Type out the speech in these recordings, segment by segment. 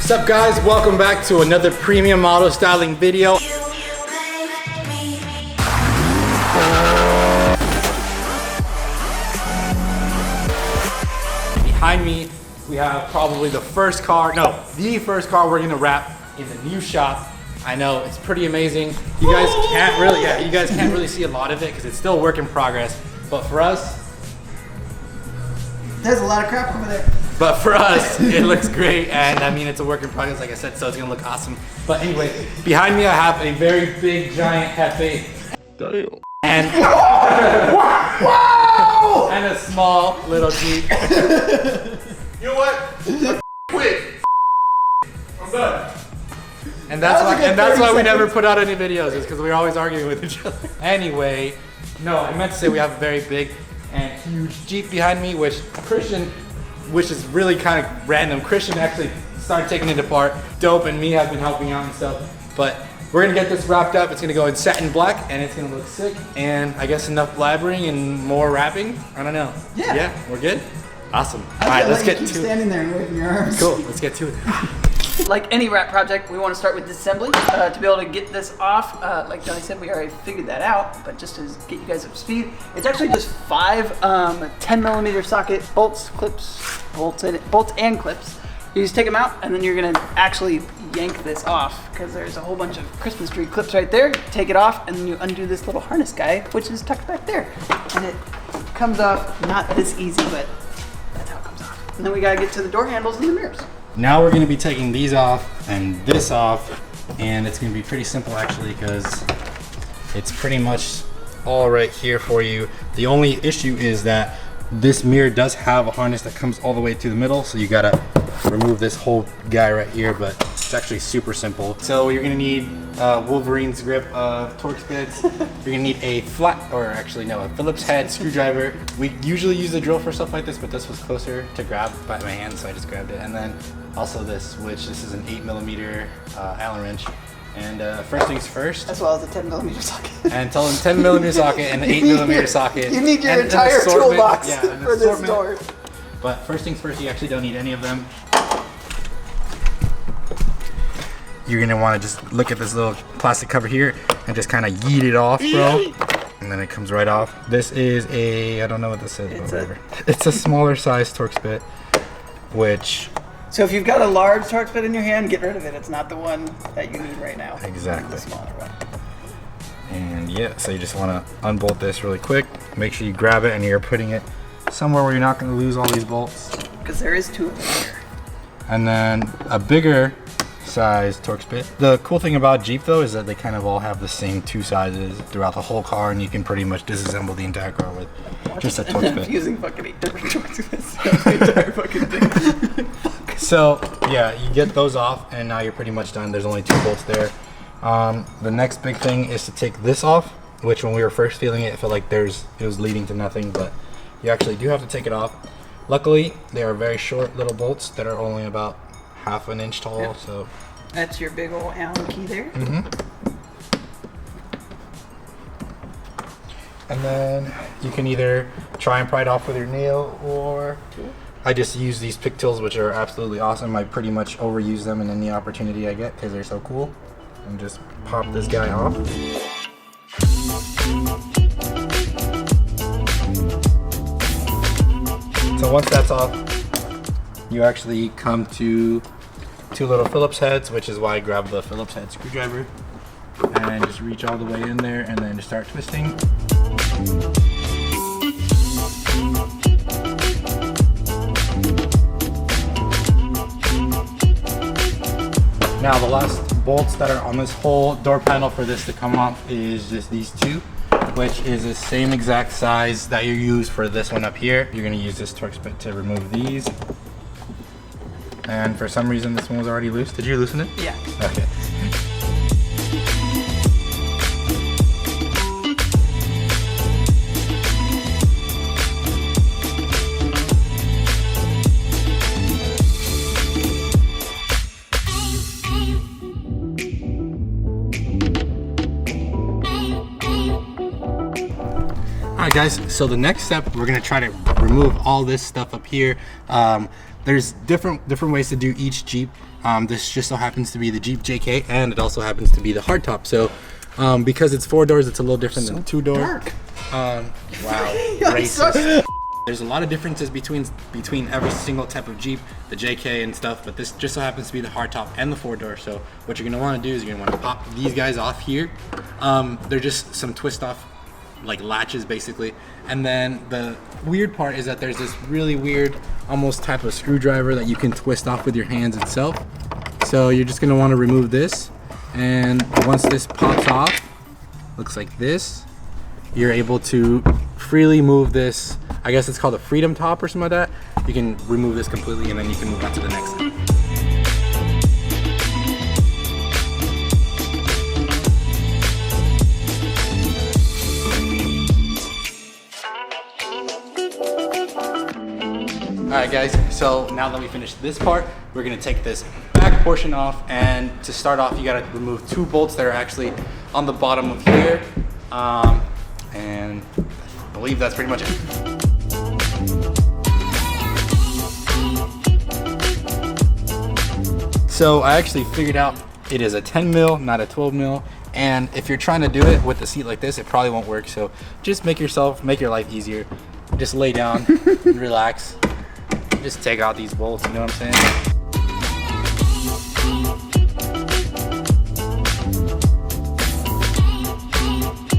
What's up guys, welcome back to another premium auto styling video. Behind me, we have probably the first car we're gonna wrap in the new shop. I know, it's pretty amazing. You guys can't really see a lot of it because it's still a work in progress. But for us, there's a lot of crap over there. But for us, it looks great, and I mean, it's a work in progress, like I said, so it's gonna look awesome. But anyway, behind me I have a very big, giant cafe. Damn. And, wow! And a small little Jeep. You know what? Quit. I'm done. And that's why we never put out any videos, is because we were always arguing with each other. Anyway, no, I meant to say we have a very big and huge Jeep behind me, which is really kind of random. Christian actually started taking it apart. Dope and me have been helping out and stuff. But we're gonna get this wrapped up. It's gonna go in satin black and it's gonna look sick. And I guess enough blabbering and more wrapping. I don't know. Yeah. Yeah, we're good? Awesome. All right, let's get to it. Standing there and waving your arms. Cool, let's get to it. Like any wrap project, we want to start with disassembly. To be able to get this off, like Johnny said, we already figured that out, but just to get you guys up to speed, it's actually just 5 10mm socket bolts, clips, bolts and clips. You just take them out, and then you're gonna actually yank this off, because there's a whole bunch of Christmas tree clips right there. Take it off, and then you undo this little harness guy, which is tucked back there. And it comes off, not this easy, but that's how it comes off. And then we gotta get to the door handles and the mirrors. Now we're gonna be taking these off and this off, and it's gonna be pretty simple actually, because it's pretty much all right here for you. The only issue is that this mirror does have a harness that comes all the way to the middle, so you gotta remove this whole guy right here, but it's actually super simple. So you're gonna need Wolverine's grip Torx bits. You're gonna need a a Phillips head screwdriver. We usually use a drill for stuff like this, but this was closer to grab by my hand, so I just grabbed it. And then also this is an 8mm Allen wrench. And first things first. As well as a 10mm socket. And 10mm socket and an 8mm socket. You need your entire toolbox for this door. But first things first, you actually don't need any of them. You're gonna want to just look at this little plastic cover here and just kind of yeet it off, bro. And then it comes right off. This is I don't know what this is, but whatever. It's a smaller size Torx bit, which... So if you've got a large Torx bit in your hand, get rid of it. It's not the one that you need right now. Exactly. The smaller one. And yeah, so you just want to unbolt this really quick. Make sure you grab it and you're putting it somewhere where you're not going to lose all these bolts. Because there is 2 of them here. And then a bigger size Torx bit. The cool thing about Jeep though is that they kind of all have the same 2 sizes throughout the whole car, and you can pretty much disassemble the entire car with just a Torx bit. Using fucking 8 different Torx bits. The entire fucking thing. So yeah, you get those off and now you're pretty much done. There's only 2 bolts there. The next big thing is to take this off, which when we were first feeling it, it felt like it was leading to nothing, but you actually do have to take it off. Luckily, they are very short little bolts that are only about ½ an inch tall. Yep. So that's your big old Allen key there. And then you can either try and pry it off with your nail, or I just use these pick tools, which are absolutely awesome. I pretty much overuse them in any opportunity I get because they're so cool. And just pop this guy off. So once that's off, you actually come to 2 little Phillips heads, which is why I grabbed the Phillips head screwdriver. And just reach all the way in there and then just start twisting. Now the last bolts that are on this whole door panel for this to come off is just these 2, which is the same exact size that you use for this one up here. You're gonna use this Torx bit to remove these. And for some reason this one was already loose. Did you loosen it? Yeah. Okay. Alright guys, so the next step, we're going to try to remove all this stuff up here. there's different ways to do each Jeep. This just so happens to be the Jeep JK, and it also happens to be the hardtop. So because it's 4 doors, it's a little different than 2-door. Wow, racist. There's a lot of differences between every single type of Jeep, the JK and stuff, but this just so happens to be the hardtop and the 4-door. So what you're gonna want to do is you're gonna want to pop these guys off here. They're just some twist off like latches basically, and then the weird part is that there's this really weird almost type of screwdriver that you can twist off with your hands itself. So you're just gonna want to remove this, and once this pops off, looks like this, you're able to freely move this. I guess it's called a freedom top or something like that. You can remove this completely, and then you can move on to the next thing. Alright guys, so now that we finished this part, we're going to take this back portion off, and to start off you got to remove 2 bolts that are actually on the bottom of here, and I believe that's pretty much it. So I actually figured out it is a 10 mil, not a 12 mil, and if you're trying to do it with a seat like this, it probably won't work. So just make your life easier. Just lay down and relax. Just take out these bolts, you know what I'm saying?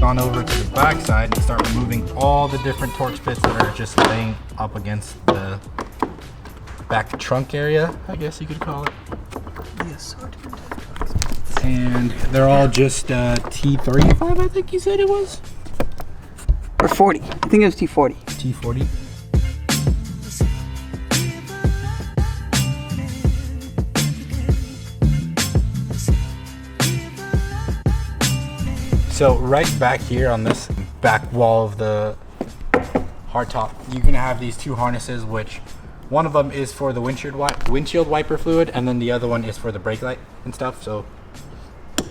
On over to the back side and start removing all the different Torx bits that are just laying up against the back trunk area, I guess you could call it. Yes. And they're all just T35, I think you said it was? Or 40. I think it was T40. T40. So right back here on this back wall of the hardtop, you're gonna have these 2 harnesses, which one of them is for the windshield wiper fluid, and then the other one is for the brake light and stuff. So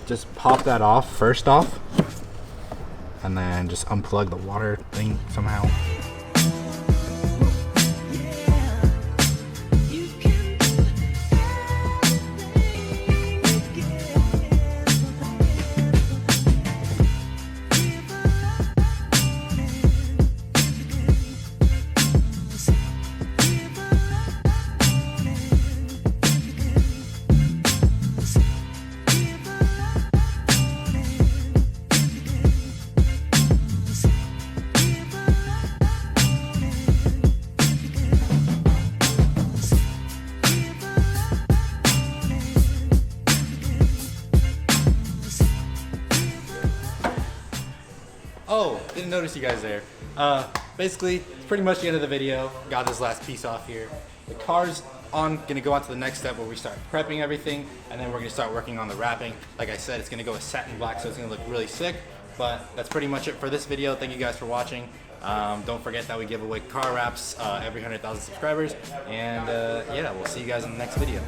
just pop that off first off, and then just unplug the water thing somehow. Oh, didn't notice you guys there. Basically, it's pretty much the end of the video. Got this last piece off here. The car's gonna go on to the next step where we start prepping everything, and then we're gonna start working on the wrapping. Like I said, it's gonna go with satin black, so it's gonna look really sick. But that's pretty much it for this video. Thank you guys for watching. Don't forget that we give away car wraps every 100,000 subscribers. And yeah, we'll see you guys in the next video.